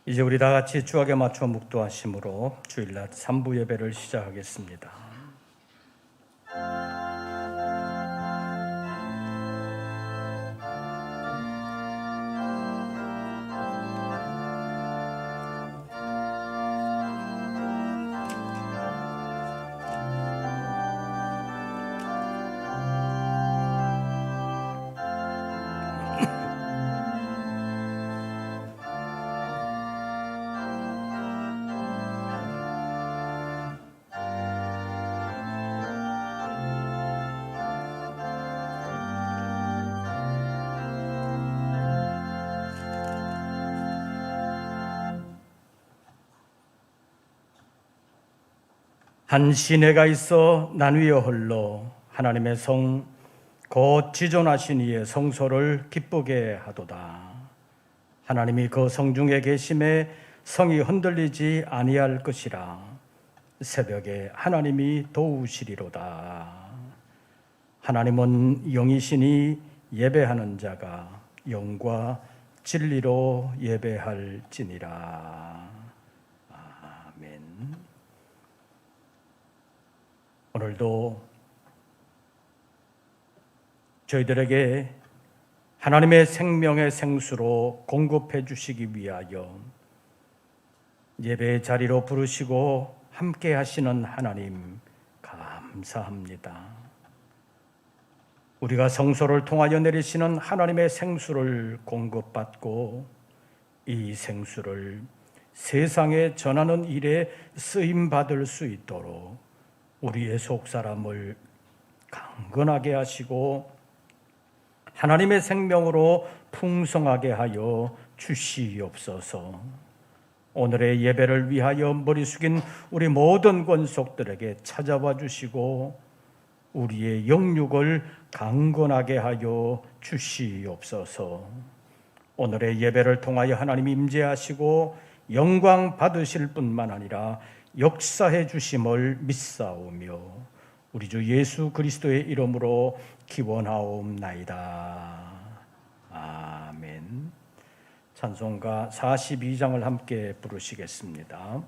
이제 우리 다 같이 주악에 맞춰 묵도하심으로 주일낮 3부 예배를 시작하겠습니다. 한 시내가 있어 난 위에 홀로 하나님의 성 곧 지존하신 이의 성소를 기쁘게 하도다. 하나님이 그 성중에 계심에 성이 흔들리지 아니할 것이라. 새벽에 하나님이 도우시리로다. 하나님은 영이시니 예배하는 자가 영과 진리로 예배할지니라. 아멘. 오늘도 저희들에게 하나님의 생명의 생수로 공급해 주시기 위하여 예배의 자리로 부르시고 함께 하시는 하나님 감사합니다. 우리가 성소를 통하여 내리시는 하나님의 생수를 공급받고 이 생수를 세상에 전하는 일에 쓰임받을 수 있도록 우리의 속사람을 강건하게 하시고 하나님의 생명으로 풍성하게 하여 주시옵소서. 오늘의 예배를 위하여 머리 숙인 우리 모든 권속들에게 찾아와 주시고 우리의 영육을 강건하게 하여 주시옵소서. 오늘의 예배를 통하여 하나님 임재하시고 영광 받으실 뿐만 아니라 역사해 주심을 믿사오며 우리 주 예수 그리스도의 이름으로 기원하옵나이다. 아멘. 찬송가 42장을 함께 부르시겠습니다.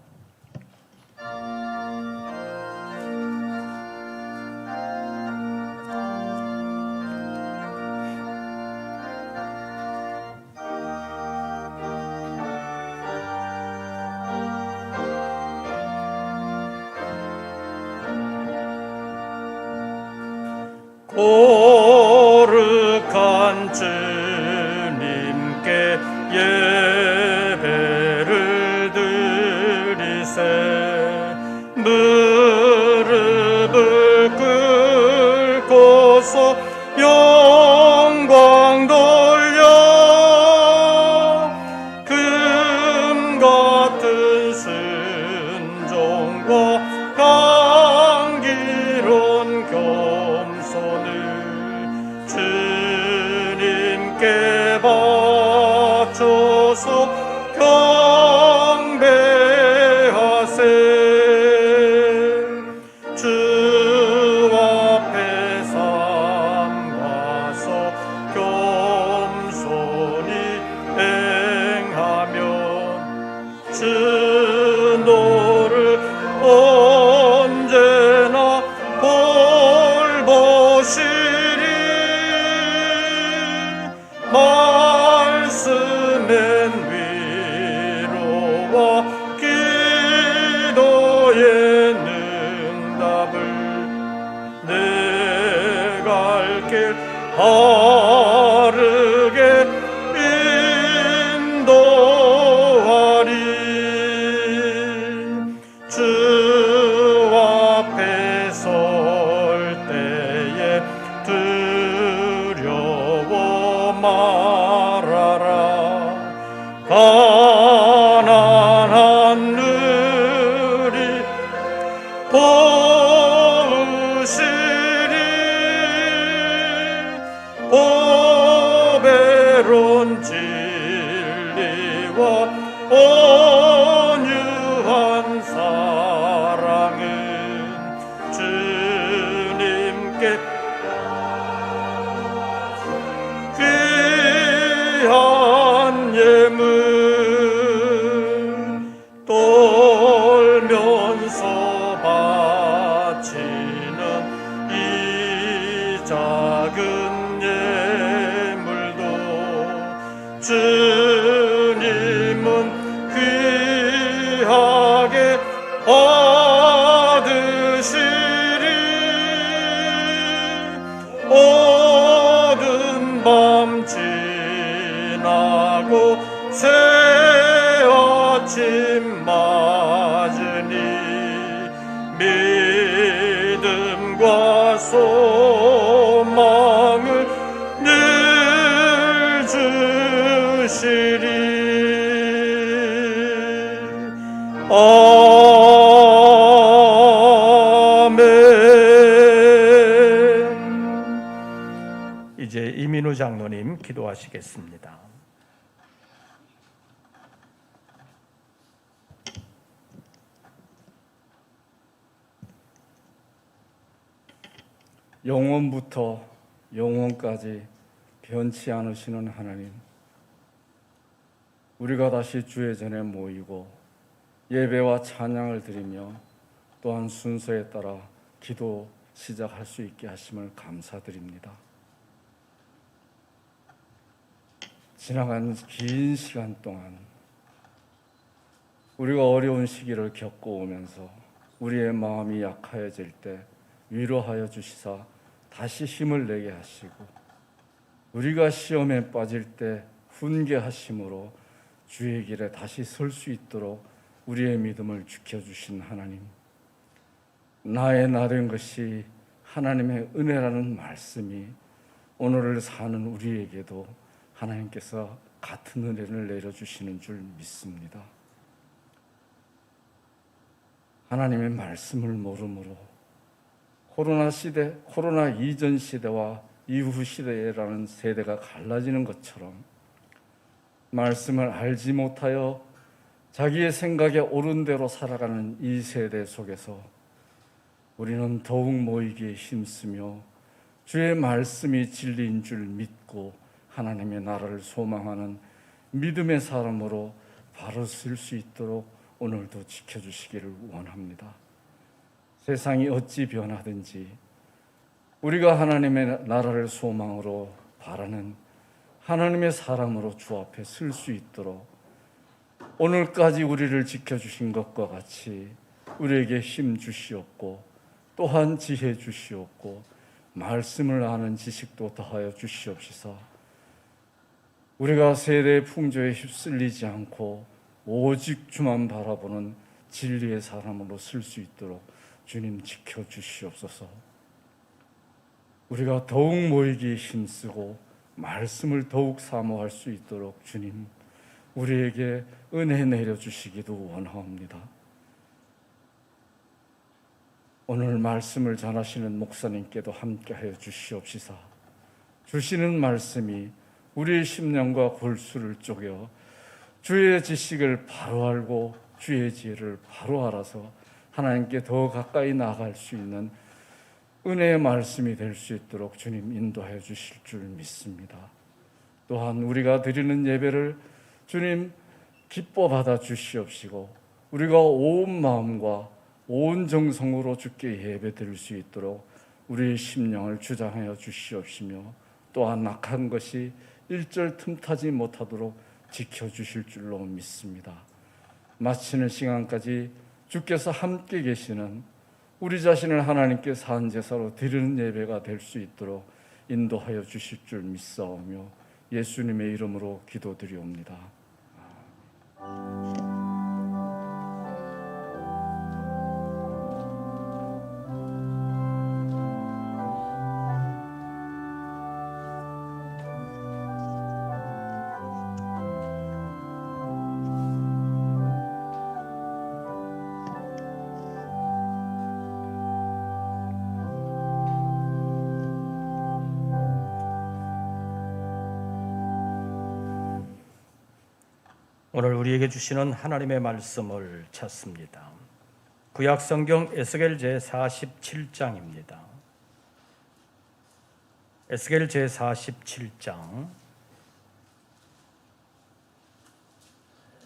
거룩한 주님께 예배를 드리세. 무릎을 꿇고서 영광 돌려 금 같은 순종과 향기로운 주님께 바쳐서 경배하세. 주 앞에 삼가서 겸손히 행하면 주 너를 언제나 돌보시리. 말씀엔 위로와 기도의 응답을 내 갈 길 바르게 인도하리. 주 앞에 설 때에 두려워 말아라. 가난한 누리 도우시리. 보배로운 진리와 온유한 사랑은 주님께 귀한 예물. 주님은 귀하게 얻으시리. 어두운 밤 지나고 새 아침 맞으니 믿음과 소망을 늘 주시리. 아멘. 이제 이민우 장로님 기도하시겠습니다. 영원부터 영원까지 변치 않으시는 하나님, 우리가 다시 주의 전에 모이고 예배와 찬양을 드리며 또한 순서에 따라 기도 시작할 수 있게 하심을 감사드립니다. 지나간 긴 시간 동안 우리가 어려운 시기를 겪고 오면서 우리의 마음이 약하여질 때 위로하여 주시사 다시 힘을 내게 하시고, 우리가 시험에 빠질 때 훈계하심으로 주의 길에 다시 설 수 있도록 우리의 믿음을 지켜주신 하나님, 나의 나된 것이 하나님의 은혜라는 말씀이 오늘을 사는 우리에게도 하나님께서 같은 은혜를 내려주시는 줄 믿습니다. 하나님의 말씀을 모르므로 코로나 시대, 코로나 이전 시대와 이후 시대라는 세대가 갈라지는 것처럼 말씀을 알지 못하여 자기의 생각에 옳은 대로 살아가는 이 세대 속에서 우리는 더욱 모이기에 힘쓰며 주의 말씀이 진리인 줄 믿고 하나님의 나라를 소망하는 믿음의 사람으로 바로 설 수 있도록 오늘도 지켜주시기를 원합니다. 세상이 어찌 변하든지 우리가 하나님의 나라를 소망으로 바라는 하나님의 사람으로 주 앞에 설 수 있도록 오늘까지 우리를 지켜주신 것과 같이 우리에게 힘 주시옵고 또한 지혜 주시옵고 말씀을 아는 지식도 더하여 주시옵시서 우리가 세대의 풍조에 휩쓸리지 않고 오직 주만 바라보는 진리의 사람으로 설 수 있도록 주님 지켜주시옵소서. 우리가 더욱 모이기에 힘쓰고 말씀을 더욱 사모할 수 있도록 주님 우리에게 은혜 내려주시기도 원하옵니다. 오늘 말씀을 전하시는 목사님께도 함께하여 주시옵시사 주시는 말씀이 우리의 심령과 골수를 쪼개 주의 지식을 바로 알고 주의 지혜를 바로 알아서 하나님께 더 가까이 나아갈 수 있는 은혜의 말씀이 될 수 있도록 주님 인도하여 주실 줄 믿습니다. 또한 우리가 드리는 예배를 주님 기뻐 받아 주시옵시고 우리가 온 마음과 온 정성으로 주께 예배 드릴 수 있도록 우리의 심령을 주장하여 주시옵시며 또한 악한 것이 일절 틈타지 못하도록 지켜주실 줄로 믿습니다. 마치는 시간까지 주께서 함께 계시는 우리 자신을 하나님께 산 제사로 드리는 예배가 될 수 있도록 인도하여 주실 줄 믿사오며 예수님의 이름으로 기도드리옵니다. 오늘 우리에게 주시는 하나님의 말씀을 찾습니다. 구약성경 에스겔 제47장입니다. 에스겔 제47장,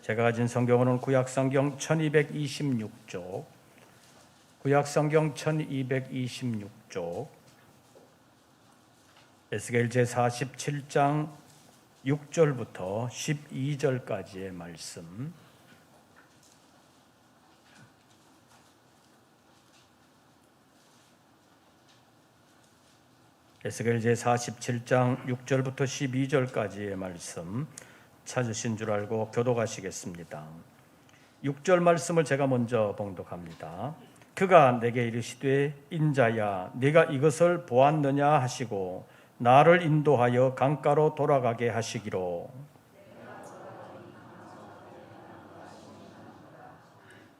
제가 가진 성경은 구약성경 1226쪽, 구약성경 1226쪽, 에스겔 제47장 6절부터 12절까지의 말씀. 에스겔 제47장 6절부터 12절까지의 말씀 찾으신 줄 알고 교독하시겠습니다. 6절 말씀을 제가 먼저 봉독합니다. 그가 내게 이르시되 인자야 네가 이것을 보았느냐 하시고 나를 인도하여 강가로 돌아가게 하시기로.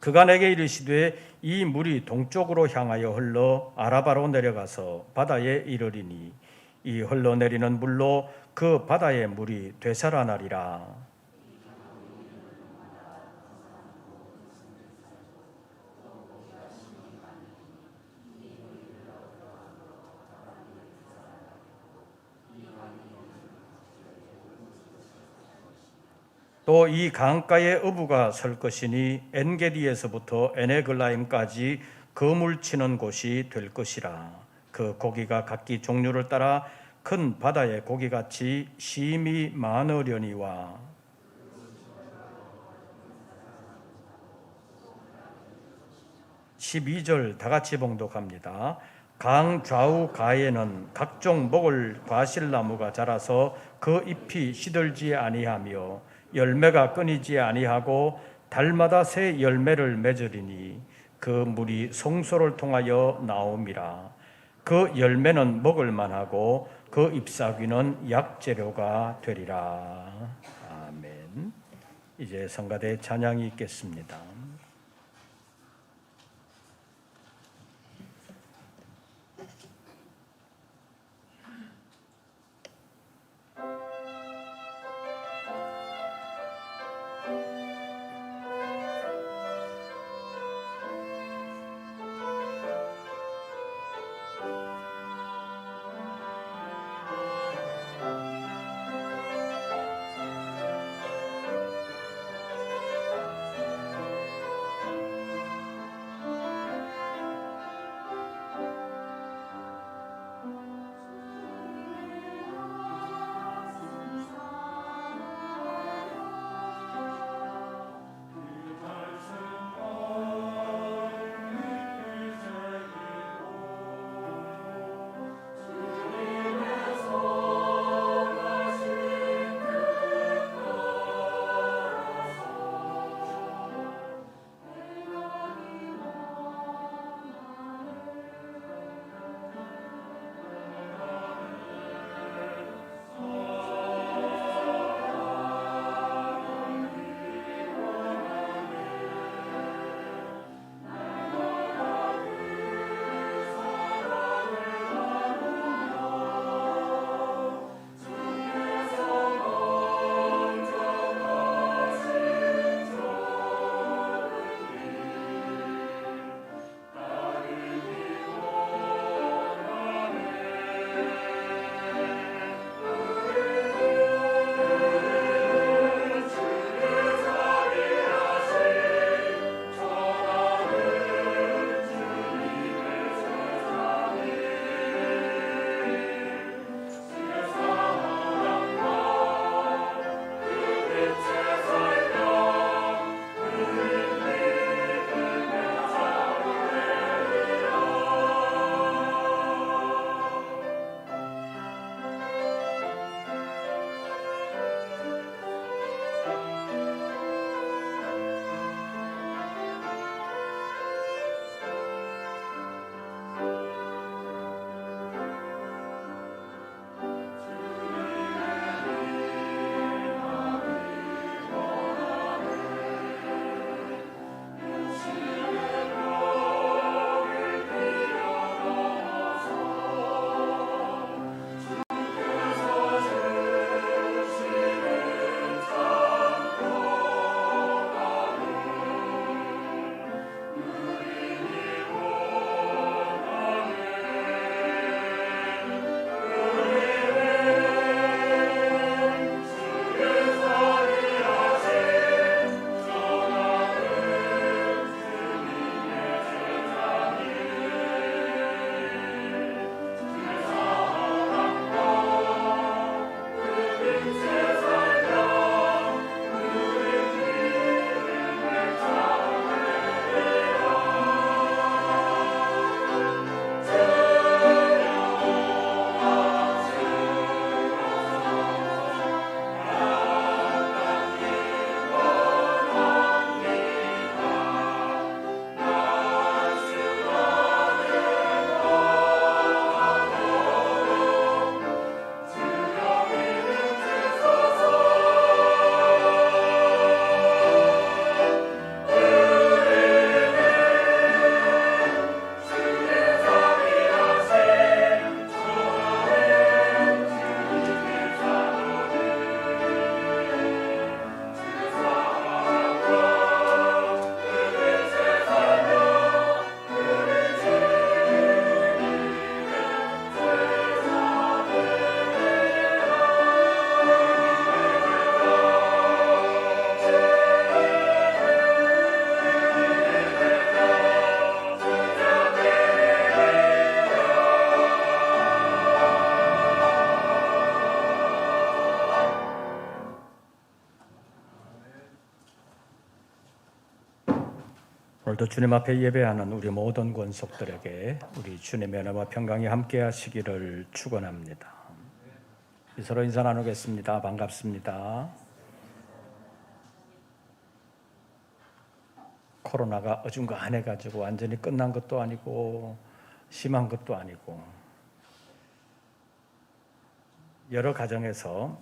그가 내게 이르시되 이 물이 동쪽으로 향하여 흘러 아라바로 내려가서 바다에 이르리니 이 흘러내리는 물로 그 바다의 물이 되살아나리라. 또 이 강가에 어부가 설 것이니 엔게디에서부터 에네글라임까지 그물 치는 곳이 될 것이라. 그 고기가 각기 종류를 따라 큰 바다의 고기같이 심이 많으려니와. 12절 다 같이 봉독합니다. 강 좌우 가에는 각종 먹을 과실나무가 자라서 그 잎이 시들지 아니하며 열매가 끊이지 아니하고 달마다 새 열매를 맺으리니 그 물이 성소를 통하여 나옴이라. 그 열매는 먹을 만하고 그 잎사귀는 약재료가 되리라. 아멘. 이제 성가대 찬양이 있겠습니다. 오늘도 주님 앞에 예배하는 우리 모든 권속들에게 우리 주님의 은혜와 평강이 함께 하시기를 축원합니다. 서로 인사 나누겠습니다. 반갑습니다. 코로나가 어중간해가지고 완전히 끝난 것도 아니고 심한 것도 아니고 여러 가정에서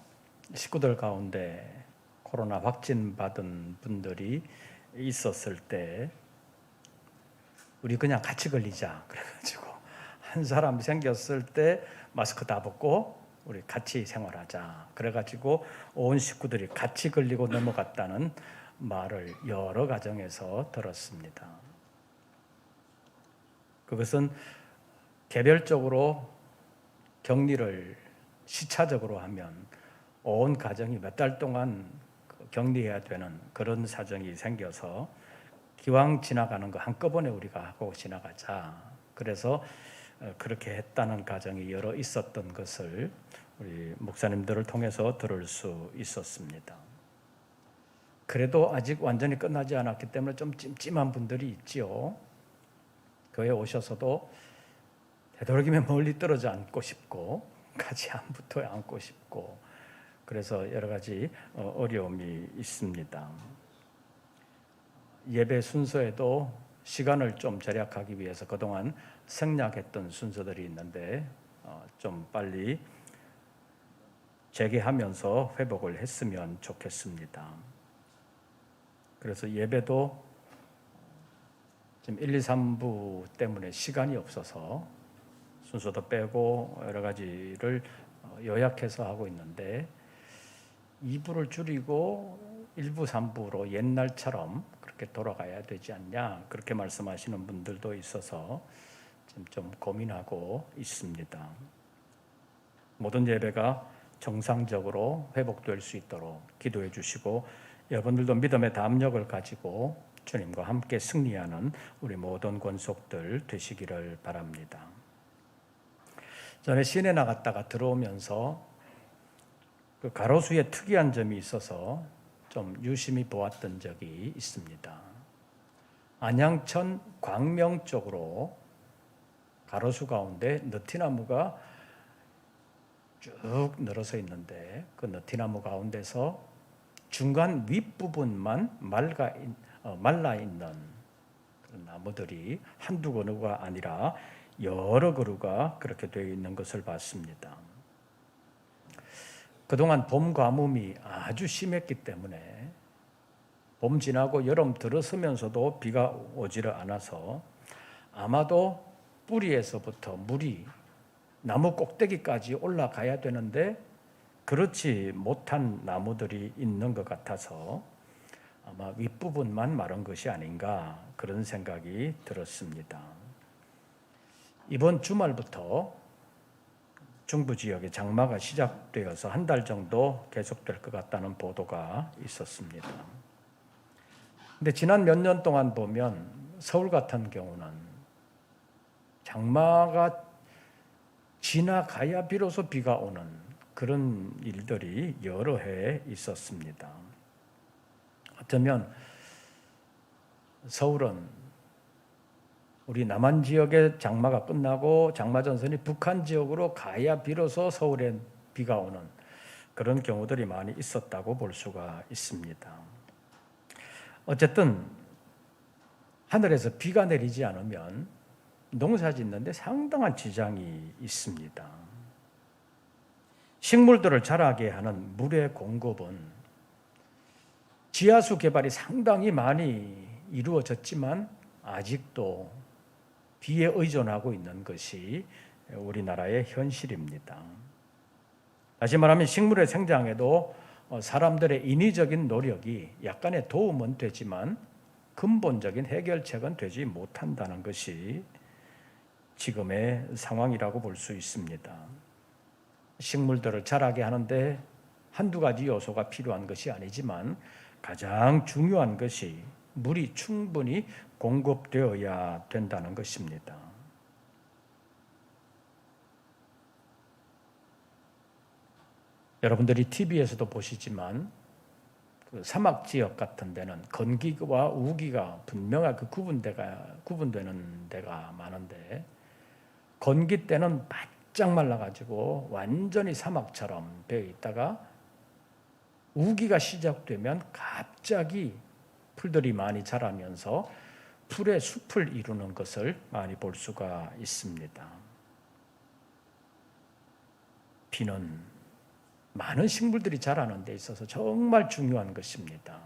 식구들 가운데 코로나 확진 받은 분들이 있었을 때 우리 그냥 같이 걸리자 그래가지고 한 사람 생겼을 때 마스크 다 벗고 우리 같이 생활하자 그래가지고 온 식구들이 같이 걸리고 넘어갔다는 말을 여러 가정에서 들었습니다. 그것은 개별적으로 격리를 시차적으로 하면 온 가정이 몇 달 동안 격리해야 되는 그런 사정이 생겨서 기왕 지나가는 거 한꺼번에 우리가 하고 지나가자. 그래서 그렇게 했다는 가정이 여러 있었던 것을 우리 목사님들을 통해서 들을 수 있었습니다. 그래도 아직 완전히 끝나지 않았기 때문에 좀 찜찜한 분들이 있지요. 교회에 오셔서도 되도록이면 멀리 떨어져 앉고 싶고 같이 안부터 앉고 싶고 그래서 여러 가지 어려움이 있습니다. 예배 순서에도 시간을 좀 절약하기 위해서 그동안 생략했던 순서들이 있는데 좀 빨리 재개하면서 회복을 했으면 좋겠습니다. 그래서 예배도 지금 1, 2, 3부 때문에 시간이 없어서 순서도 빼고 여러 가지를 요약해서 하고 있는데 2부를 줄이고 1부, 3부로 옛날처럼 그렇게 돌아가야 되지 않냐 그렇게 말씀하시는 분들도 있어서 지금 좀 고민하고 있습니다. 모든 예배가 정상적으로 회복될 수 있도록 기도해 주시고 여러분들도 믿음의 담력을 가지고 주님과 함께 승리하는 우리 모든 권속들 되시기를 바랍니다. 전에 시내 나갔다가 들어오면서 그 가로수에 특이한 점이 있어서 좀 유심히 보았던 적이 있습니다. 안양천 광명 쪽으로 가로수 가운데 너티나무가 쭉 늘어서 있는데 그 너티나무 가운데서 중간 윗부분만 말라 있는 그런 나무들이 한두 그루가 아니라 여러 그루가 그렇게 되어 있는 것을 봤습니다. 그동안 봄 가뭄이 아주 심했기 때문에 봄 지나고 여름 들어서면서도 비가 오지를 않아서 아마도 뿌리에서부터 물이 나무 꼭대기까지 올라가야 되는데 그렇지 못한 나무들이 있는 것 같아서 아마 윗부분만 마른 것이 아닌가 그런 생각이 들었습니다. 이번 주말부터 중부 지역에 장마가 시작되어서 한 달 정도 계속될 것 같다는 보도가 있었습니다. 근데 지난 몇 년 동안 보면 서울 같은 경우는 장마가 지나가야 비로소 비가 오는 그런 일들이 여러 해 있었습니다. 어쩌면 서울은 우리 남한 지역의 장마가 끝나고 장마 전선이 북한 지역으로 가야 비로소 서울에 비가 오는 그런 경우들이 많이 있었다고 볼 수가 있습니다. 어쨌든 하늘에서 비가 내리지 않으면 농사 짓는데 상당한 지장이 있습니다. 식물들을 자라게 하는 물의 공급은 지하수 개발이 상당히 많이 이루어졌지만 아직도 비에 의존하고 있는 것이 우리나라의 현실입니다. 다시 말하면 식물의 생장에도 사람들의 인위적인 노력이 약간의 도움은 되지만 근본적인 해결책은 되지 못한다는 것이 지금의 상황이라고 볼 수 있습니다. 식물들을 자라게 하는데 한두 가지 요소가 필요한 것이 아니지만 가장 중요한 것이 물이 충분히 공급되어야 된다는 것입니다. 여러분들이 TV에서도 보시지만 그 사막 지역 같은 데는 건기와 우기가 분명하게 구분되는 데가 많은데, 건기 때는 바짝 말라가지고 완전히 사막처럼 되어 있다가 우기가 시작되면 갑자기 풀들이 많이 자라면서 풀의 숲을 이루는 것을 많이 볼 수가 있습니다. 비는 많은 식물들이 자라는 데 있어서 정말 중요한 것입니다.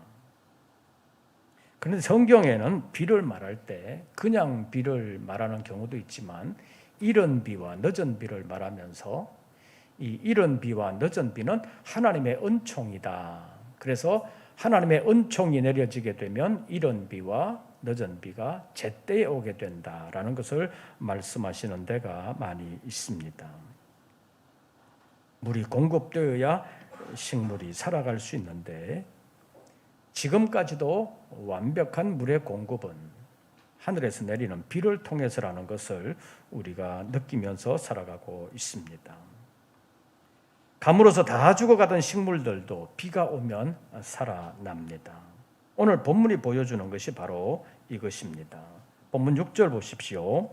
그런데 성경에는 비를 말할 때 그냥 비를 말하는 경우도 있지만 이른 비와 늦은 비를 말하면서 이 이른 비와 늦은 비는 하나님의 은총이다. 그래서 하나님의 은총이 내려지게 되면 이른 비와 늦은 비가 제때에 오게 된다라는 것을 말씀하시는 데가 많이 있습니다. 물이 공급되어야 식물이 살아갈 수 있는데, 지금까지도 완벽한 물의 공급은 하늘에서 내리는 비를 통해서라는 것을 우리가 느끼면서 살아가고 있습니다. 가물어서 다 죽어가던 식물들도 비가 오면 살아납니다. 오늘 본문이 보여주는 것이 바로 이것입니다. 본문 6절 보십시오.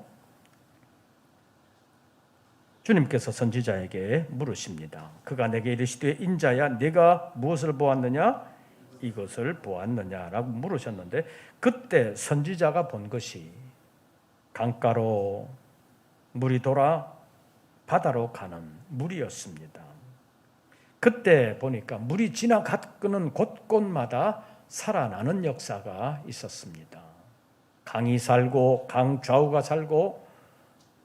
주님께서 선지자에게 물으십니다. 그가 내게 이르시되 인자야 네가 무엇을 보았느냐? 이것을 보았느냐라고 물으셨는데, 그때 선지자가 본 것이 강가로 물이 돌아 바다로 가는 물이었습니다. 그때 보니까 물이 지나가는 곳곳마다 살아나는 역사가 있었습니다. 강이 살고 강 좌우가 살고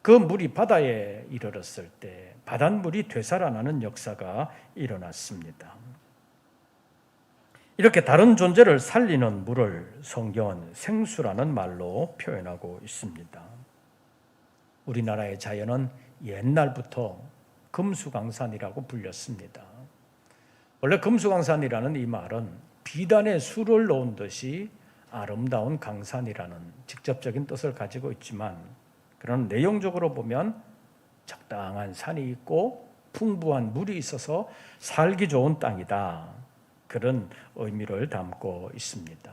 그 물이 바다에 이르렀을 때 바닷물이 되살아나는 역사가 일어났습니다. 이렇게 다른 존재를 살리는 물을 성경은 생수라는 말로 표현하고 있습니다. 우리나라의 자연은 옛날부터 금수강산이라고 불렸습니다. 원래 금수강산이라는 이 말은 비단에 수를 놓은 듯이 아름다운 강산이라는 직접적인 뜻을 가지고 있지만, 그런 내용적으로 보면 적당한 산이 있고 풍부한 물이 있어서 살기 좋은 땅이다, 그런 의미를 담고 있습니다.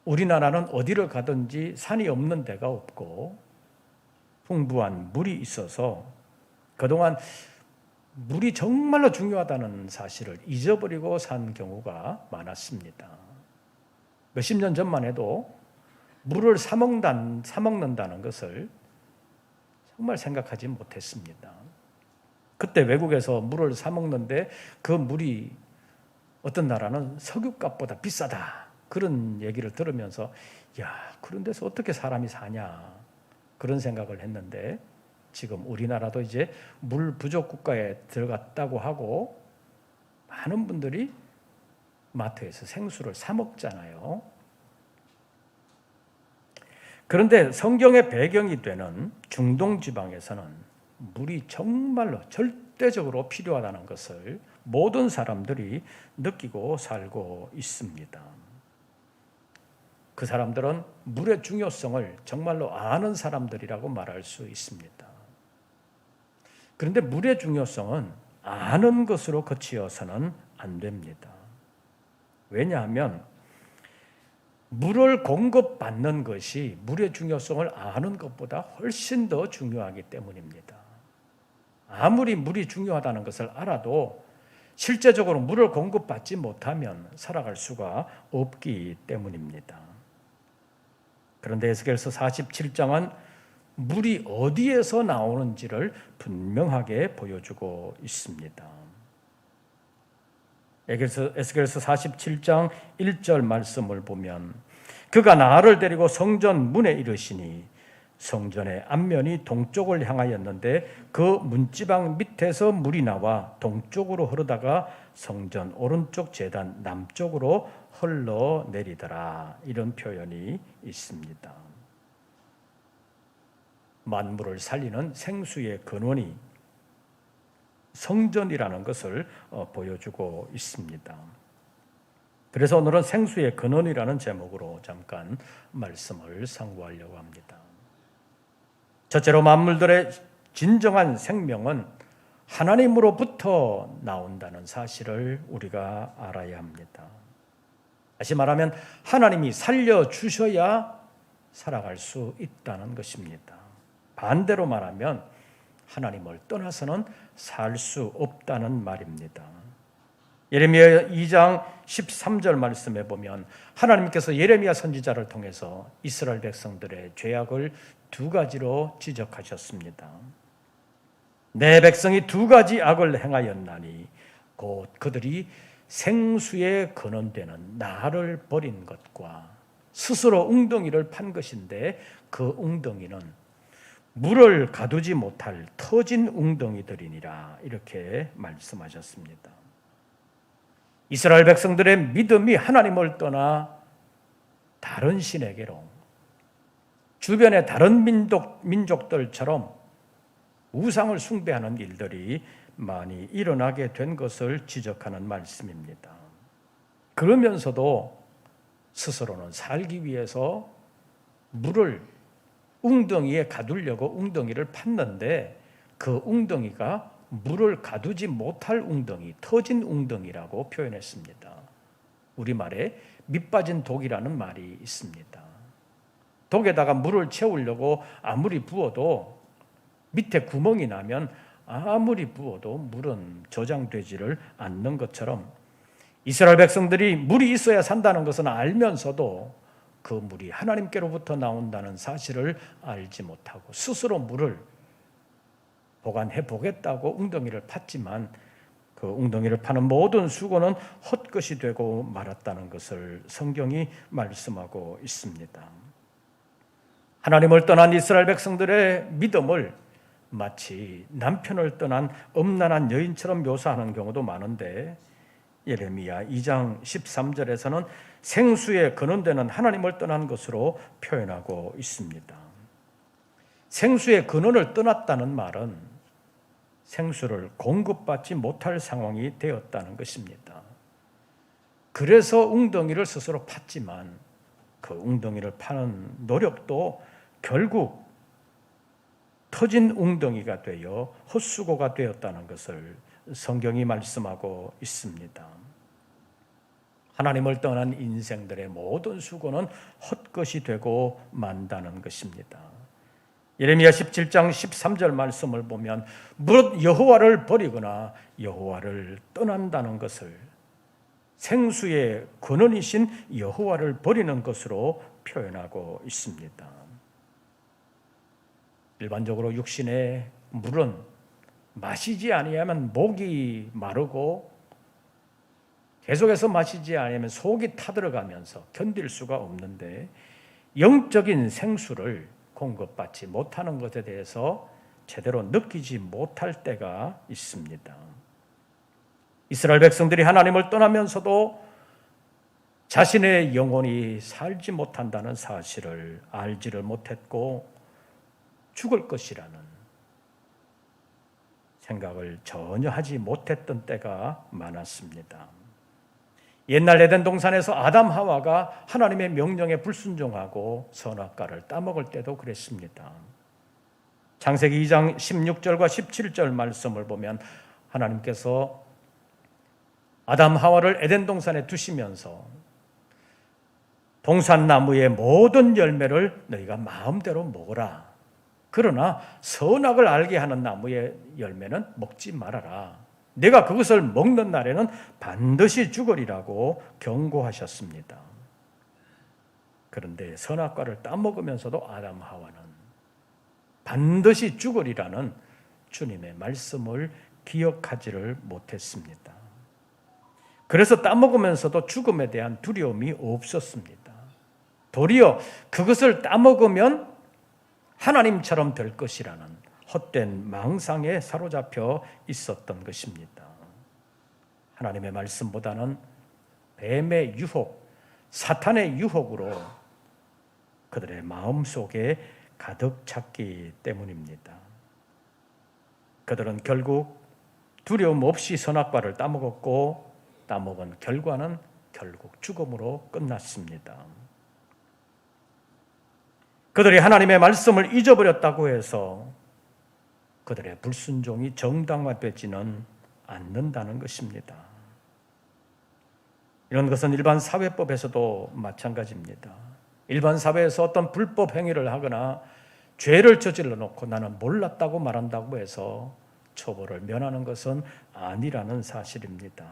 우리나라는 어디를 가든지 산이 없는 데가 없고 풍부한 물이 있어서 그동안 물이 정말로 중요하다는 사실을 잊어버리고 산 경우가 많았습니다. 몇십 년 전만 해도 물을 사 먹는다는 것을 정말 생각하지 못했습니다. 그때 외국에서 물을 사 먹는데 그 물이 어떤 나라는 석유값보다 비싸다, 그런 얘기를 들으면서 야, 그런 데서 어떻게 사람이 사냐, 그런 생각을 했는데, 지금 우리나라도 이제 물 부족 국가에 들어갔다고 하고 많은 분들이 마트에서 생수를 사 먹잖아요. 그런데 성경의 배경이 되는 중동 지방에서는 물이 정말로 절대적으로 필요하다는 것을 모든 사람들이 느끼고 살고 있습니다. 그 사람들은 물의 중요성을 정말로 아는 사람들이라고 말할 수 있습니다. 그런데 물의 중요성은 아는 것으로 그치어서는 안 됩니다. 왜냐하면 물을 공급받는 것이 물의 중요성을 아는 것보다 훨씬 더 중요하기 때문입니다. 아무리 물이 중요하다는 것을 알아도 실제적으로 물을 공급받지 못하면 살아갈 수가 없기 때문입니다. 그런데 에스겔서 47장은 물이 어디에서 나오는지를 분명하게 보여주고 있습니다. 에스겔서 47장 1절 말씀을 보면 그가 나를 데리고 성전 문에 이르시니 성전의 앞면이 동쪽을 향하였는데 그 문지방 밑에서 물이 나와 동쪽으로 흐르다가 성전 오른쪽 제단 남쪽으로 흘러내리더라, 이런 표현이 있습니다. 만물을 살리는 생수의 근원이 성전이라는 것을 보여주고 있습니다. 그래서 오늘은 생수의 근원이라는 제목으로 잠깐 말씀을 상고하려고 합니다. 첫째로 만물들의 진정한 생명은 하나님으로부터 나온다는 사실을 우리가 알아야 합니다. 다시 말하면 하나님이 살려주셔야 살아갈 수 있다는 것입니다. 반대로 말하면 하나님을 떠나서는 살 수 없다는 말입니다. 예레미야 2장 13절 말씀에 보면 하나님께서 예레미야 선지자를 통해서 이스라엘 백성들의 죄악을 두 가지로 지적하셨습니다. 내 백성이 두 가지 악을 행하였나니 곧 그들이 생수에 근원되는 나를 버린 것과 스스로 웅덩이를 판 것인데 그 웅덩이는 물을 가두지 못할 터진 웅덩이들이니라 이렇게 말씀하셨습니다. 이스라엘 백성들의 믿음이 하나님을 떠나 다른 신에게로 주변의 다른 민족들처럼 우상을 숭배하는 일들이 많이 일어나게 된 것을 지적하는 말씀입니다. 그러면서도 스스로는 살기 위해서 물을 웅덩이에 가두려고 웅덩이를 팠는데 그 웅덩이가 물을 가두지 못할 웅덩이, 터진 웅덩이라고 표현했습니다. 우리말에 밑빠진 독이라는 말이 있습니다. 독에다가 물을 채우려고 아무리 부어도 밑에 구멍이 나면 아무리 부어도 물은 저장되지를 않는 것처럼 이스라엘 백성들이 물이 있어야 산다는 것은 알면서도 그 물이 하나님께로부터 나온다는 사실을 알지 못하고 스스로 물을 보관해 보겠다고 웅덩이를 팠지만 그 웅덩이를 파는 모든 수고는 헛것이 되고 말았다는 것을 성경이 말씀하고 있습니다. 하나님을 떠난 이스라엘 백성들의 믿음을 마치 남편을 떠난 음란한 여인처럼 묘사하는 경우도 많은데 예레미야 2장 13절에서는 생수에 근원되는 하나님을 떠난 것으로 표현하고 있습니다. 생수의 근원을 떠났다는 말은 생수를 공급받지 못할 상황이 되었다는 것입니다. 그래서 웅덩이를 스스로 팠지만 그 웅덩이를 파는 노력도 결국 터진 웅덩이가 되어 헛수고가 되었다는 것을 성경이 말씀하고 있습니다. 하나님을 떠난 인생들의 모든 수고는 헛것이 되고 만다는 것입니다. 예레미야 17장 13절 말씀을 보면 무릇 여호와를 버리거나 여호와를 떠난다는 것을 생수의 근원이신 여호와를 버리는 것으로 표현하고 있습니다. 일반적으로 육신의 물은 마시지 아니하면 목이 마르고 계속해서 마시지 않으면 속이 타들어가면서 견딜 수가 없는데 영적인 생수를 공급받지 못하는 것에 대해서 제대로 느끼지 못할 때가 있습니다. 이스라엘 백성들이 하나님을 떠나면서도 자신의 영혼이 살지 못한다는 사실을 알지를 못했고 죽을 것이라는 생각을 전혀 하지 못했던 때가 많았습니다. 옛날 에덴 동산에서 아담 하와가 하나님의 명령에 불순종하고 선악과를 따먹을 때도 그랬습니다. 창세기 2장 16절과 17절 말씀을 보면 하나님께서 아담 하와를 에덴 동산에 두시면서 동산나무의 모든 열매를 너희가 마음대로 먹어라. 그러나 선악을 알게 하는 나무의 열매는 먹지 말아라. 내가 그것을 먹는 날에는 반드시 죽으리라고 경고하셨습니다. 그런데 선악과를 따먹으면서도 아담 하와는 반드시 죽으리라는 주님의 말씀을 기억하지를 못했습니다. 그래서 따먹으면서도 죽음에 대한 두려움이 없었습니다. 도리어 그것을 따먹으면 하나님처럼 될 것이라는 헛된 망상에 사로잡혀 있었던 것입니다. 하나님의 말씀보다는 뱀의 유혹, 사탄의 유혹으로 그들의 마음속에 가득 찼기 때문입니다. 그들은 결국 두려움 없이 선악과를 따먹었고 따먹은 결과는 결국 죽음으로 끝났습니다. 그들이 하나님의 말씀을 잊어버렸다고 해서 그들의 불순종이 정당화되지는 않는다는 것입니다. 이런 것은 일반 사회법에서도 마찬가지입니다. 일반 사회에서 어떤 불법 행위를 하거나 죄를 저질러 놓고 나는 몰랐다고 말한다고 해서 처벌을 면하는 것은 아니라는 사실입니다.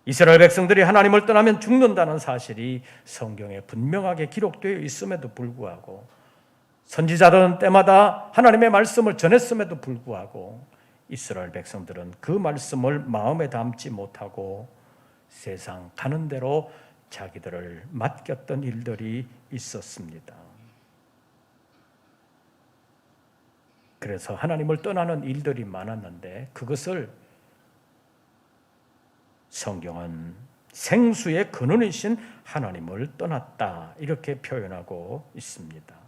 이스라엘 백성들이 하나님을 떠나면 죽는다는 사실이 성경에 분명하게 기록되어 있음에도 불구하고, 선지자들은 때마다 하나님의 말씀을 전했음에도 불구하고 이스라엘 백성들은 그 말씀을 마음에 담지 못하고 세상 가는 대로 자기들을 맡겼던 일들이 있었습니다. 그래서 하나님을 떠나는 일들이 많았는데 그것을 성경은 생수의 근원이신 하나님을 떠났다 이렇게 표현하고 있습니다.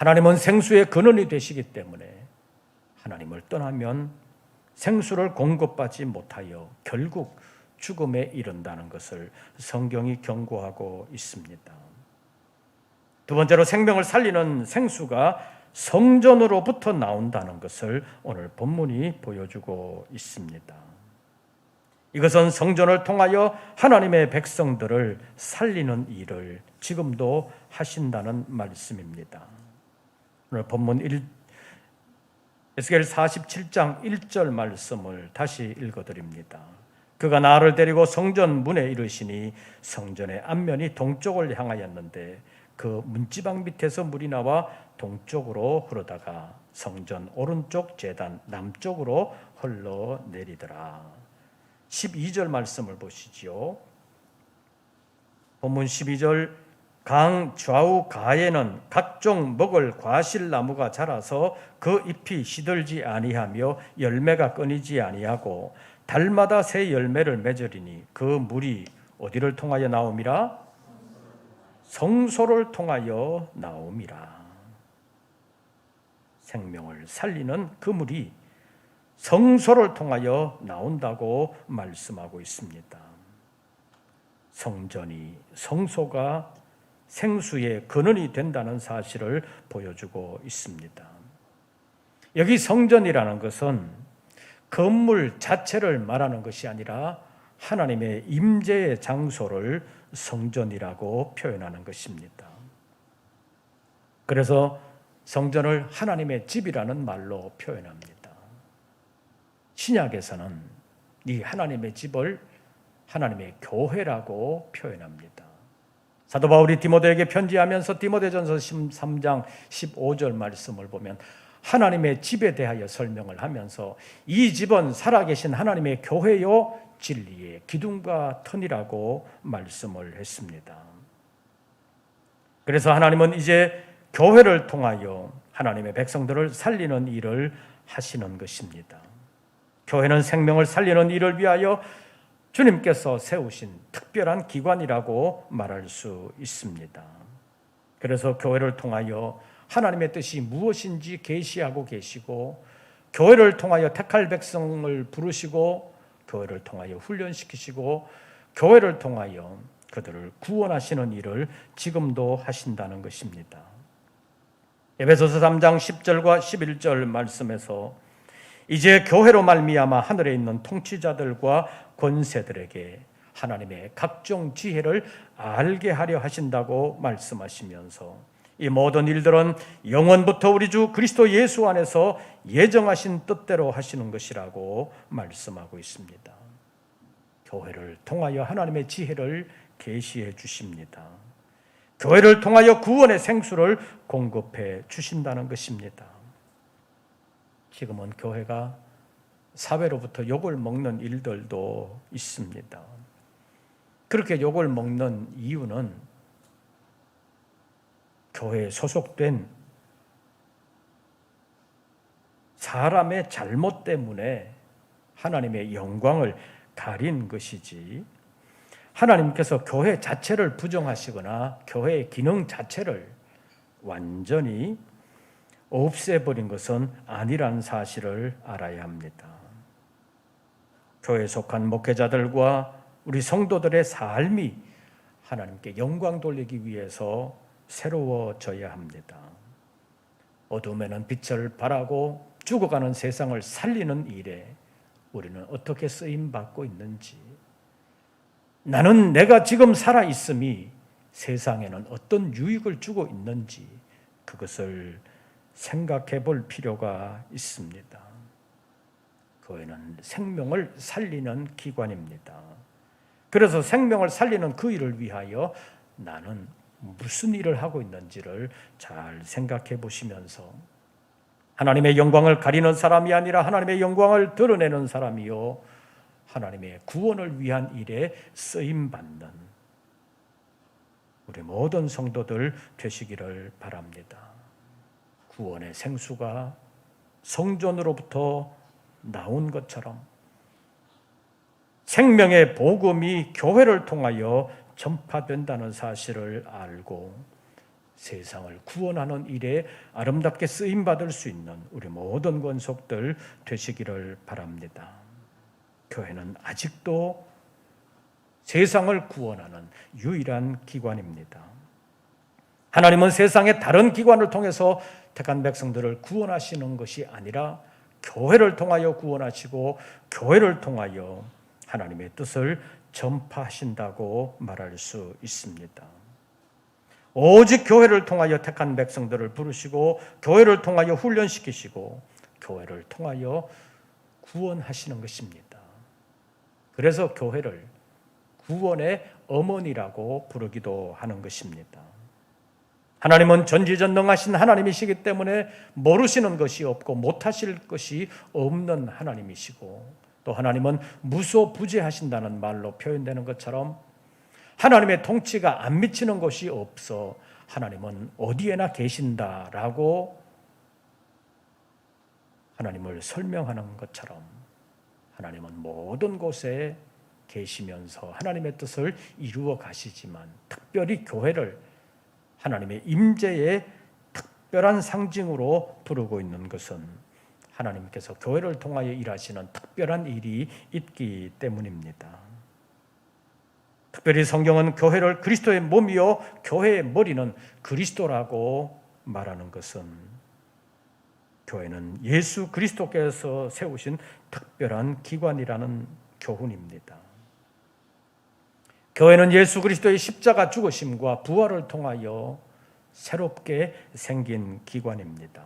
하나님은 생수의 근원이 되시기 때문에 하나님을 떠나면 생수를 공급받지 못하여 결국 죽음에 이른다는 것을 성경이 경고하고 있습니다. 두 번째로 생명을 살리는 생수가 성전으로부터 나온다는 것을 오늘 본문이 보여주고 있습니다. 이것은 성전을 통하여 하나님의 백성들을 살리는 일을 지금도 하신다는 말씀입니다. 오늘 본문 에스겔 47장 1절 말씀을 다시 읽어드립니다. 그가 나를 데리고 성전 문에 이르시니 성전의 앞면이 동쪽을 향하였는데 그 문지방 밑에서 물이 나와 동쪽으로 흐르다가 성전 오른쪽 제단 남쪽으로 흘러내리더라. 12절 말씀을 보시지요. 본문 12절, 강 좌우 가에는 각종 먹을 과실나무가 자라서 그 잎이 시들지 아니하며 열매가 끊이지 아니하고 달마다 새 열매를 맺으리니 그 물이 어디를 통하여 나옴이라? 성소를 통하여 나옴이라. 생명을 살리는 그 물이 성소를 통하여 나온다고 말씀하고 있습니다. 성전이, 성소가 생수의 근원이 된다는 사실을 보여주고 있습니다. 여기 성전이라는 것은 건물 자체를 말하는 것이 아니라 하나님의 임재의 장소를 성전이라고 표현하는 것입니다. 그래서 성전을 하나님의 집이라는 말로 표현합니다. 신약에서는 이 하나님의 집을 하나님의 교회라고 표현합니다. 사도 바울이 디모데에게 편지하면서 디모데전서 13장 15절 말씀을 보면 하나님의 집에 대하여 설명을 하면서 이 집은 살아계신 하나님의 교회요 진리의 기둥과 터이라고 말씀을 했습니다. 그래서 하나님은 이제 교회를 통하여 하나님의 백성들을 살리는 일을 하시는 것입니다. 교회는 생명을 살리는 일을 위하여 주님께서 세우신 특별한 기관이라고 말할 수 있습니다. 그래서 교회를 통하여 하나님의 뜻이 무엇인지 계시하고 계시고, 교회를 통하여 택할 백성을 부르시고, 교회를 통하여 훈련시키시고, 교회를 통하여 그들을 구원하시는 일을 지금도 하신다는 것입니다. 에베소서 3장 10절과 11절 말씀에서 이제 교회로 말미암아 하늘에 있는 통치자들과 권세들에게 하나님의 각종 지혜를 알게 하려 하신다고 말씀하시면서 이 모든 일들은 영원부터 우리 주 그리스도 예수 안에서 예정하신 뜻대로 하시는 것이라고 말씀하고 있습니다. 교회를 통하여 하나님의 지혜를 계시해 주십니다. 교회를 통하여 구원의 생수를 공급해 주신다는 것입니다. 지금은 교회가 사회로부터 욕을 먹는 일들도 있습니다. 그렇게 욕을 먹는 이유는 교회에 소속된 사람의 잘못 때문에 하나님의 영광을 가린 것이지, 하나님께서 교회 자체를 부정하시거나 교회의 기능 자체를 완전히 없애버린 것은 아니라는 사실을 알아야 합니다. 교회에 속한 목회자들과 우리 성도들의 삶이 하나님께 영광 돌리기 위해서 새로워져야 합니다. 어둠에는 빛을 발하고 죽어가는 세상을 살리는 일에 우리는 어떻게 쓰임 받고 있는지, 나는 내가 지금 살아 있음이 세상에는 어떤 유익을 주고 있는지 그것을 생각해 볼 필요가 있습니다. 교회는 생명을 살리는 기관입니다. 그래서 생명을 살리는 그 일을 위하여 나는 무슨 일을 하고 있는지를 잘 생각해 보시면서 하나님의 영광을 가리는 사람이 아니라 하나님의 영광을 드러내는 사람이요 하나님의 구원을 위한 일에 쓰임받는 우리 모든 성도들 되시기를 바랍니다. 구원의 생수가 성전으로부터 나온 것처럼 생명의 복음이 교회를 통하여 전파된다는 사실을 알고 세상을 구원하는 일에 아름답게 쓰임받을 수 있는 우리 모든 권속들 되시기를 바랍니다. 교회는 아직도 세상을 구원하는 유일한 기관입니다. 하나님은 세상의 다른 기관을 통해서 택한 백성들을 구원하시는 것이 아니라 교회를 통하여 구원하시고 교회를 통하여 하나님의 뜻을 전파하신다고 말할 수 있습니다. 오직 교회를 통하여 택한 백성들을 부르시고 교회를 통하여 훈련시키시고 교회를 통하여 구원하시는 것입니다. 그래서 교회를 구원의 어머니라고 부르기도 하는 것입니다. 하나님은 전지전능하신 하나님이시기 때문에 모르시는 것이 없고 못하실 것이 없는 하나님이시고 또 하나님은 무소부재하신다는 말로 표현되는 것처럼 하나님의 통치가 안 미치는 것이 없어 하나님은 어디에나 계신다라고 하나님을 설명하는 것처럼 하나님은 모든 곳에 계시면서 하나님의 뜻을 이루어 가시지만 특별히 교회를 하나님의 임재의 특별한 상징으로 부르고 있는 것은 하나님께서 교회를 통하여 일하시는 특별한 일이 있기 때문입니다. 특별히 성경은 교회를 그리스도의 몸이요 교회의 머리는 그리스도라고 말하는 것은 교회는 예수 그리스도께서 세우신 특별한 기관이라는 교훈입니다. 교회는 예수 그리스도의 십자가 죽으심과 부활을 통하여 새롭게 생긴 기관입니다.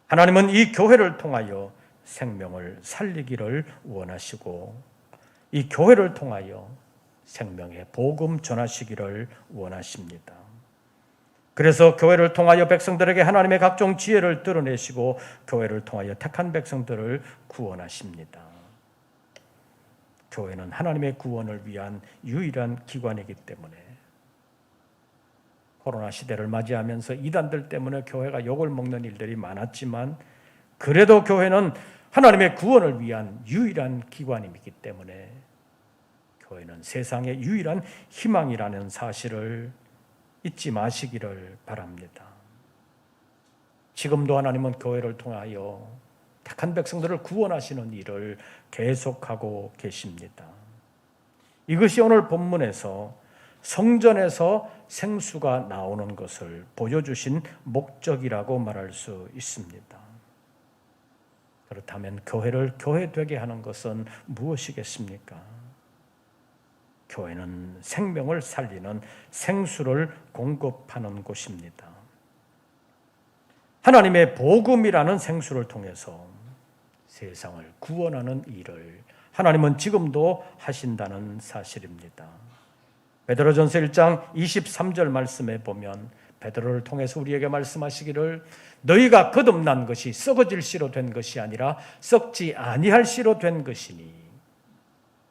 하나님은 이 교회를 통하여 생명을 살리기를 원하시고 이 교회를 통하여 생명의 복음 전하시기를 원하십니다. 그래서 교회를 통하여 백성들에게 하나님의 각종 지혜를 드러내시고 교회를 통하여 택한 백성들을 구원하십니다. 교회는 하나님의 구원을 위한 유일한 기관이기 때문에 코로나 시대를 맞이하면서 이단들 때문에 교회가 욕을 먹는 일들이 많았지만 그래도 교회는 하나님의 구원을 위한 유일한 기관이기 때문에 교회는 세상의 유일한 희망이라는 사실을 잊지 마시기를 바랍니다. 지금도 하나님은 교회를 통하여 택한 백성들을 구원하시는 일을 계속하고 계십니다. 이것이 오늘 본문에서 성전에서 생수가 나오는 것을 보여주신 목적이라고 말할 수 있습니다. 그렇다면 교회를 교회되게 하는 것은 무엇이겠습니까? 교회는 생명을 살리는 생수를 공급하는 곳입니다. 하나님의 복음이라는 생수를 통해서 세상을 구원하는 일을 하나님은 지금도 하신다는 사실입니다. 베드로전서 1장 23절 말씀에 보면 베드로를 통해서 우리에게 말씀하시기를 너희가 거듭난 것이 썩어질 씨로 된 것이 아니라 썩지 아니할 씨로 된 것이니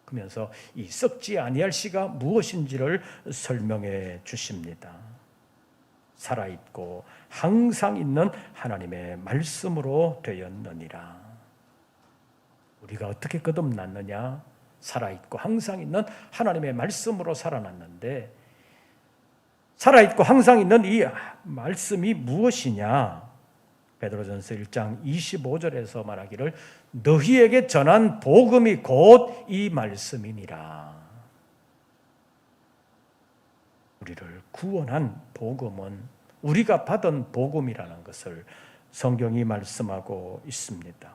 그러면서 이 썩지 아니할 씨가 무엇인지를 설명해 주십니다. 살아있고 항상 있는 하나님의 말씀으로 되었느니라. 우리가 어떻게 거듭났느냐? 살아있고 항상 있는 하나님의 말씀으로 살아났는데 살아있고 항상 있는 이 말씀이 무엇이냐? 베드로전서 1장 25절에서 말하기를 너희에게 전한 복음이 곧 이 말씀이니라. 우리를 구원한 복음은 우리가 받은 복음이라는 것을 성경이 말씀하고 있습니다.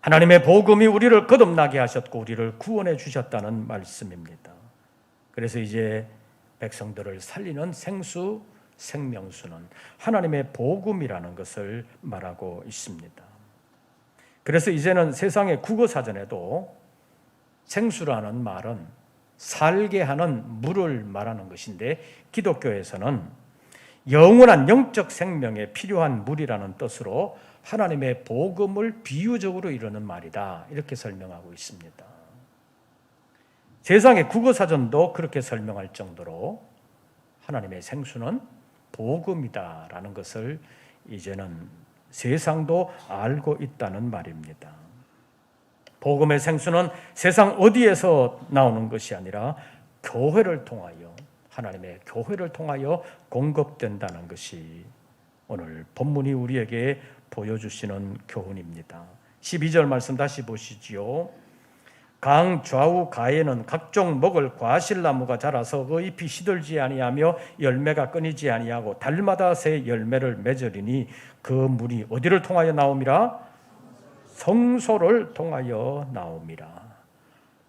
하나님의 복음이 우리를 거듭나게 하셨고 우리를 구원해 주셨다는 말씀입니다. 그래서 이제 백성들을 살리는 생수, 생명수는 하나님의 복음이라는 것을 말하고 있습니다. 그래서 이제는 세상의 국어사전에도 생수라는 말은 살게 하는 물을 말하는 것인데, 기독교에서는 영원한 영적 생명에 필요한 물이라는 뜻으로 하나님의 복음을 비유적으로 이루는 말이다, 이렇게 설명하고 있습니다. 세상의 국어사전도 그렇게 설명할 정도로 하나님의 생수는 복음이다라는 것을 이제는 세상도 알고 있다는 말입니다. 복음의 생수는 세상 어디에서 나오는 것이 아니라 교회를 통하여, 하나님의 교회를 통하여 공급된다는 것이 오늘 본문이 우리에게 보여주시는 교훈입니다. 12절 말씀 다시 보시지요. 강 좌우 가에는 각종 먹을 과실나무가 자라서 그 잎이 시들지 아니하며 열매가 끊이지 아니하고 달마다 새 열매를 맺으리니 그 물이 어디를 통하여 나옴이라? 성소를 통하여 나옴이라.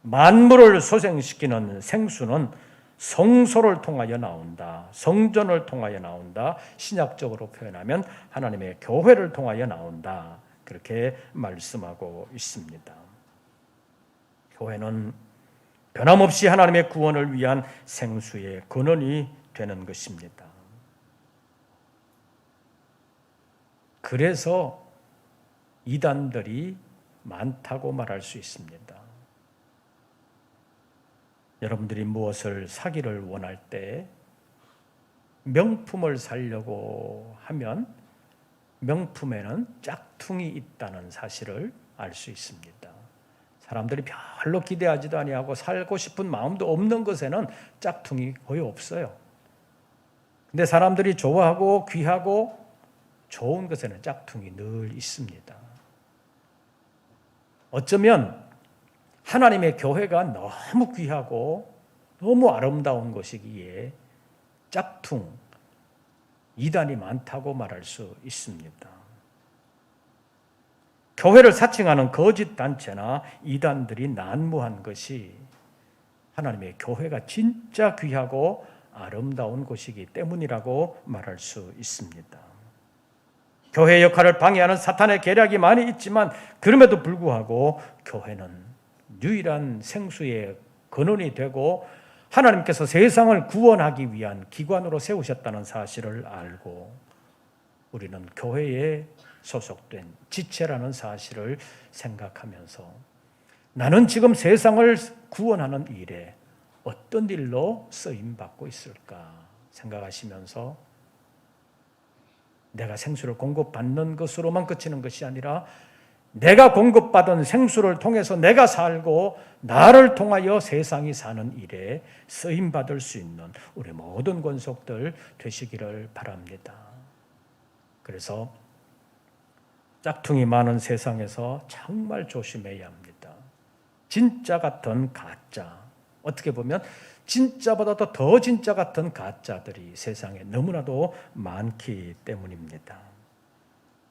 만물을 소생시키는 생수는 성소를 통하여 나온다. 성전을 통하여 나온다. 신약적으로 표현하면 하나님의 교회를 통하여 나온다. 그렇게 말씀하고 있습니다. 교회는 변함없이 하나님의 구원을 위한 생수의 근원이 되는 것입니다. 그래서 이단들이 많다고 말할 수 있습니다. 여러분들이 무엇을 사기를 원할 때 명품을 사려고 하면 명품에는 짝퉁이 있다는 사실을 알 수 있습니다. 사람들이 별로 기대하지도 아니하고 살고 싶은 마음도 없는 것에는 짝퉁이 거의 없어요. 근데 사람들이 좋아하고 귀하고 좋은 것에는 짝퉁이 늘 있습니다. 어쩌면 하나님의 교회가 너무 귀하고 너무 아름다운 것이기에 짝퉁, 이단이 많다고 말할 수 있습니다. 교회를 사칭하는 거짓 단체나 이단들이 난무한 것이 하나님의 교회가 진짜 귀하고 아름다운 곳이기 때문이라고 말할 수 있습니다. 교회의 역할을 방해하는 사탄의 계략이 많이 있지만 그럼에도 불구하고 교회는 유일한 생수의 근원이 되고 하나님께서 세상을 구원하기 위한 기관으로 세우셨다는 사실을 알고 우리는 교회에 소속된 지체라는 사실을 생각하면서 나는 지금 세상을 구원하는 일에 어떤 일로 쓰임받고 있을까 생각하시면서 내가 생수를 공급받는 것으로만 그치는 것이 아니라 내가 공급받은 생수를 통해서 내가 살고 나를 통하여 세상이 사는 일에 쓰임받을 수 있는 우리 모든 권속들 되시기를 바랍니다. 그래서 짝퉁이 많은 세상에서 정말 조심해야 합니다. 진짜 같은 가짜, 어떻게 보면 진짜보다도 더 진짜 같은 가짜들이 세상에 너무나도 많기 때문입니다.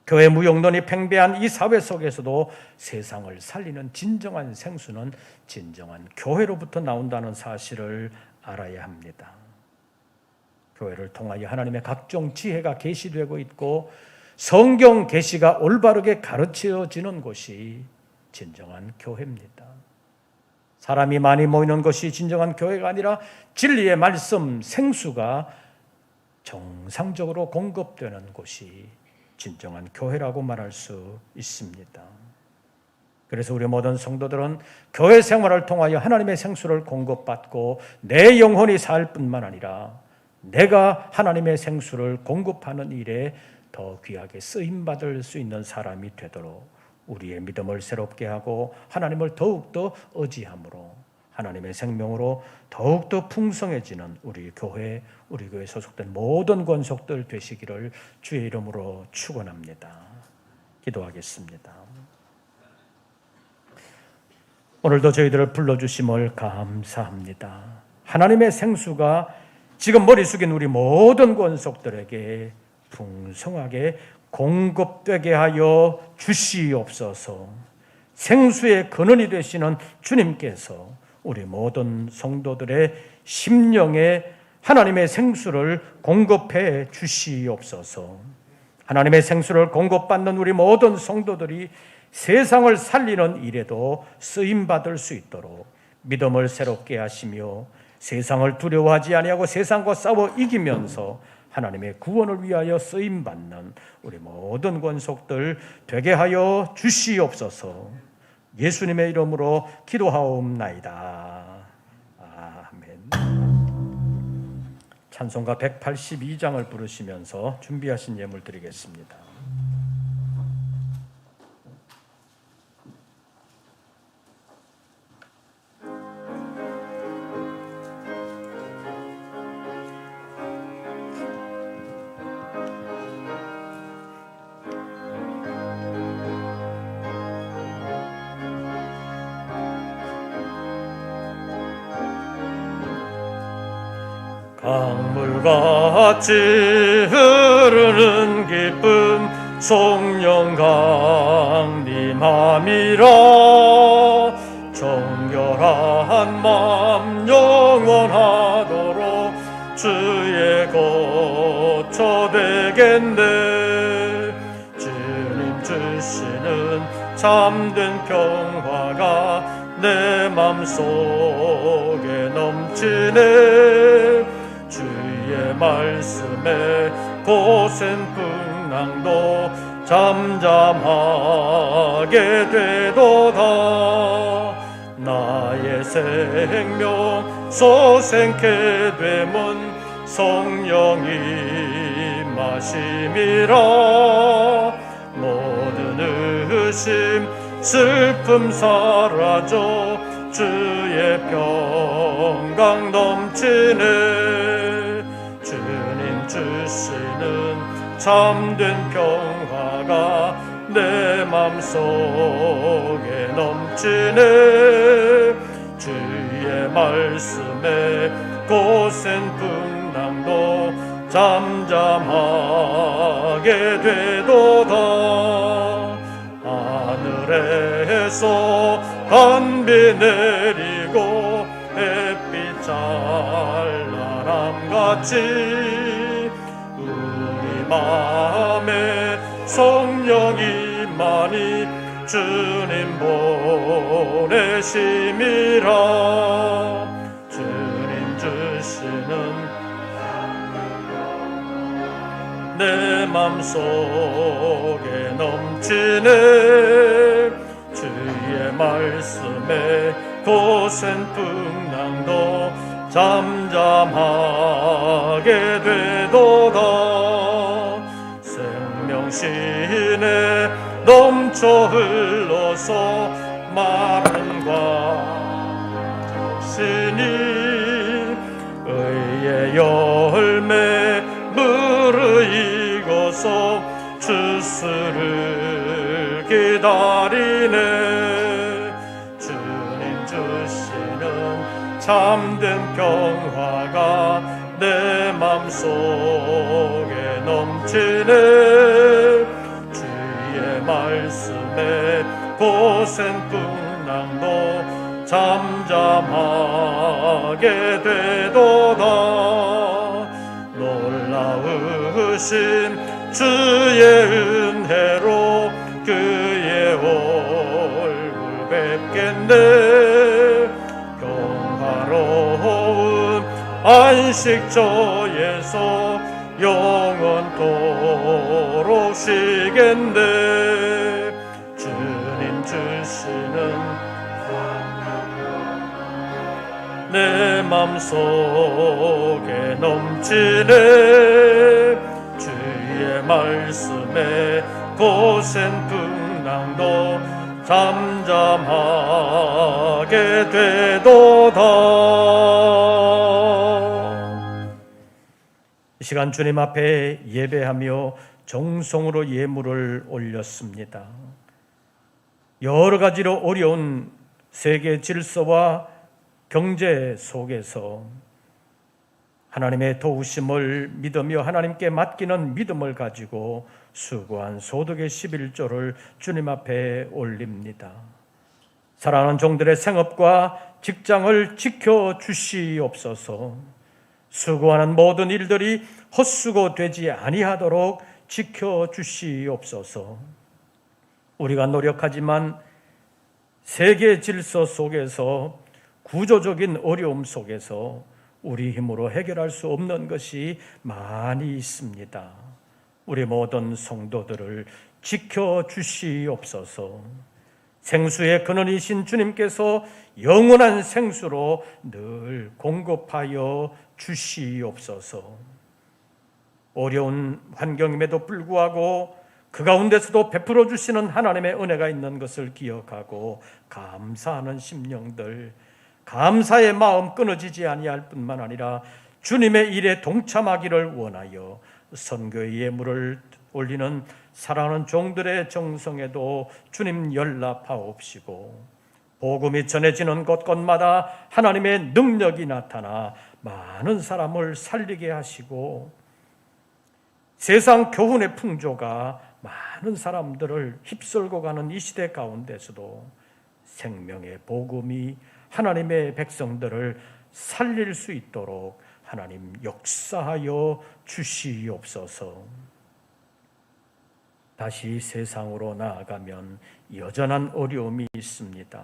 교회 무용론이 팽배한 이 사회 속에서도 세상을 살리는 진정한 생수는 진정한 교회로부터 나온다는 사실을 알아야 합니다. 교회를 통하여 하나님의 각종 지혜가 계시되고 있고 성경 계시가 올바르게 가르쳐지는 곳이 진정한 교회입니다. 사람이 많이 모이는 것이 진정한 교회가 아니라 진리의 말씀, 생수가 정상적으로 공급되는 곳이 진정한 교회라고 말할 수 있습니다. 그래서 우리 모든 성도들은 교회 생활을 통하여 하나님의 생수를 공급받고 내 영혼이 살 뿐만 아니라 내가 하나님의 생수를 공급하는 일에 더 귀하게 쓰임받을 수 있는 사람이 되도록 우리의 믿음을 새롭게 하고 하나님을 더욱더 의지함으로 하나님의 생명으로 더욱더 풍성해지는 우리 교회 소속된 모든 권속들 되시기를 주의 이름으로 축원합니다. 기도하겠습니다. 오늘도 저희들을 불러주심을 감사합니다. 하나님의 생수가 지금 머리 숙인 우리 모든 권속들에게 풍성하게 공급되게 하여 주시옵소서. 생수의 근원이 되시는 주님께서 우리 모든 성도들의 심령에 하나님의 생수를 공급해 주시옵소서. 하나님의 생수를 공급받는 우리 모든 성도들이 세상을 살리는 일에도 쓰임받을 수 있도록 믿음을 새롭게 하시며 세상을 두려워하지 아니하고 세상과 싸워 이기면서 하나님의 구원을 위하여 쓰임받는 우리 모든 권속들 되게 하여 주시옵소서. 예수님의 이름으로 기도하옵나이다. 아멘. 찬송가 182장을 부르시면서 준비하신 예물 드리겠습니다. 강물같이 흐르는 기쁨 송영강림함이라. 정결한 마음 영원하도록 주의 거처 되겠네. 주님 주시는 참된 평화가 내 맘속에 넘치네. 주의 말씀에 고센 풍랑도 잠잠하게 되도다. 나의 생명 소생케 되면 성령이 마심이라. 모든 의심 슬픔 사라져 주의 평강 넘치네. 주님 주시는 참된 평화가 내 맘속에 넘치네. 주의 말씀에 고센 풍랑도 잠잠하게 되도다. 하늘에서 단비 내리고 햇빛 찬란함같이 우리 마음에 성령이 많이 주님 보내심이라. 주님 주시는 내 맘속에 넘치네. 주의 말씀에 고센 풍랑도 잠잠하게 되도다. 생명신에 넘쳐 흘러서 마른과 신이 의의 열매 무르익어서 주스를 기다리네. 주님 주시는 참된 평화가 내 맘속에 넘치네. 주의 말씀에 고센 풍랑도 잠잠하게 되도다. 놀라우신 주의 은혜로 그의 얼굴 뵙겠네. 평화로운 안식처에서 영원토록 쉬겠네. 주님 주시는 내 맘속에 넘치네. 주의 말씀에 고센 풍랑도 잠잠하게 되도다. 이 시간 주님 앞에 예배하며 정성으로 예물을 올렸습니다. 여러 가지로 어려운 세계 질서와 경제 속에서 하나님의 도우심을 믿으며 하나님께 맡기는 믿음을 가지고 수고한 소득의 11조를 주님 앞에 올립니다. 사랑하는 종들의 생업과 직장을 지켜주시옵소서. 수고하는 모든 일들이 헛수고 되지 아니하도록 지켜주시옵소서. 우리가 노력하지만 세계 질서 속에서, 구조적인 어려움 속에서 우리 힘으로 해결할 수 없는 것이 많이 있습니다. 우리 모든 성도들을 지켜주시옵소서. 생수의 근원이신 주님께서 영원한 생수로 늘 공급하여 주시옵소서. 어려운 환경임에도 불구하고 그 가운데서도 베풀어 주시는 하나님의 은혜가 있는 것을 기억하고 감사하는 심령들, 감사의 마음 끊어지지 아니할 뿐만 아니라 주님의 일에 동참하기를 원하여 선교의 예물을 올리는 사랑하는 종들의 정성에도 주님 연락하옵시고, 복음이 전해지는 곳곳마다 하나님의 능력이 나타나 많은 사람을 살리게 하시고, 세상 교훈의 풍조가 많은 사람들을 휩쓸고 가는 이 시대 가운데서도 생명의 복음이 하나님의 백성들을 살릴 수 있도록 하나님 역사하여 주시옵소서. 다시 세상으로 나아가면 여전한 어려움이 있습니다.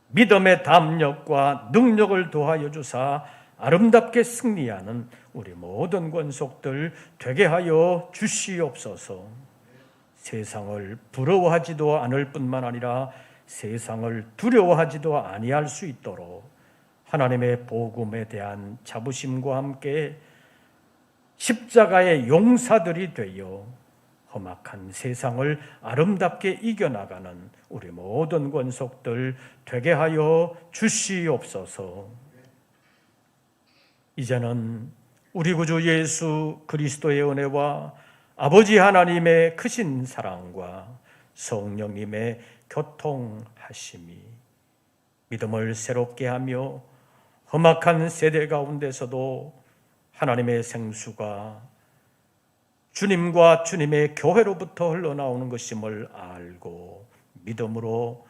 믿음의 담력과 능력을 더하여 주사 아름답게 승리하는 우리 모든 권속들 되게 하여 주시옵소서. 세상을 부러워하지도 않을 뿐만 아니라 세상을 두려워하지도 아니할 수 있도록 하나님의 복음에 대한 자부심과 함께 십자가의 용사들이 되어 험악한 세상을 아름답게 이겨나가는 우리 모든 권속들 되게 하여 주시옵소서. 이제는 우리 구주 예수 그리스도의 은혜와 아버지 하나님의 크신 사랑과 성령님의 교통하심이 믿음을 새롭게 하며 험악한 세대 가운데서도 하나님의 생수가 주님과 주님의 교회로부터 흘러나오는 것임을 알고 믿음으로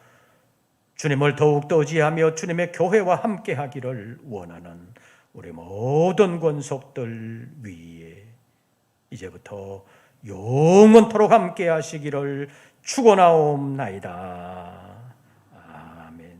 주님을 더욱더 의지하며 주님의 교회와 함께하기를 원하는 우리 모든 권속들 위에 이제부터 영원토록 함께하시기를 축원하옵나이다. 아멘.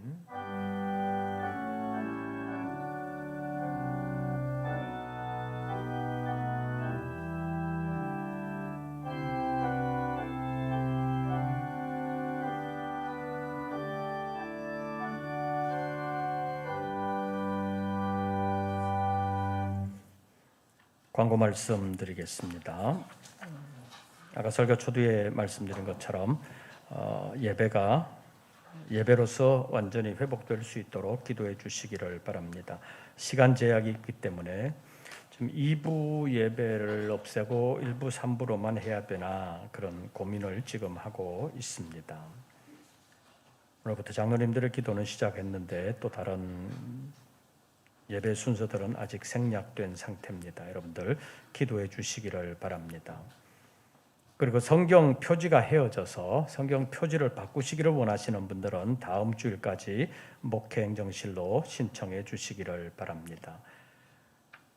광고 말씀드리겠습니다. 아까 설교 초두에 말씀드린 것처럼 예배로서 완전히 회복될 수 있도록 기도해 주시기를 바랍니다. 시간 제약이 있기 때문에 지금 2부 예배를 없애고 1부, 3부로만 해야 되나 그런 고민을 지금 하고 있습니다. 오늘부터 장로님들의 기도는 시작했는데 또 다른 예배 순서들은 아직 생략된 상태입니다. 여러분들 기도해 주시기를 바랍니다. 그리고 성경 표지가 헤어져서 성경 표지를 바꾸시기를 원하시는 분들은 다음 주일까지 목회행정실로 신청해 주시기를 바랍니다.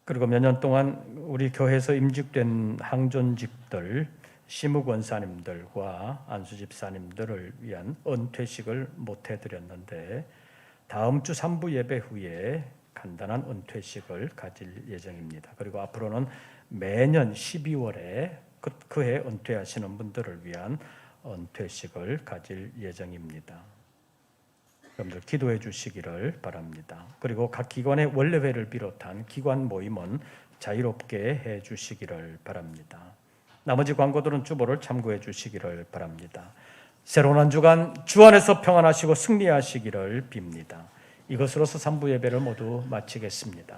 그리고 몇 년 동안 우리 교회에서 임직된 항존직들, 시무권사님들과 안수집사님들을 위한 은퇴식을 못 해드렸는데 다음 주 3부 예배 후에 간단한 은퇴식을 가질 예정입니다. 그리고 앞으로는 매년 12월에 그해 은퇴하시는 분들을 위한 은퇴식을 가질 예정입니다. 여러분들 기도해 주시기를 바랍니다. 그리고 각 기관의 원래회를 비롯한 기관 모임은 자유롭게 해 주시기를 바랍니다. 나머지 광고들은 주보를 참고해 주시기를 바랍니다. 새로운 한 주간 주 안에서 평안하시고 승리하시기를 빕니다. 이것으로서 3부 예배를 모두 마치겠습니다.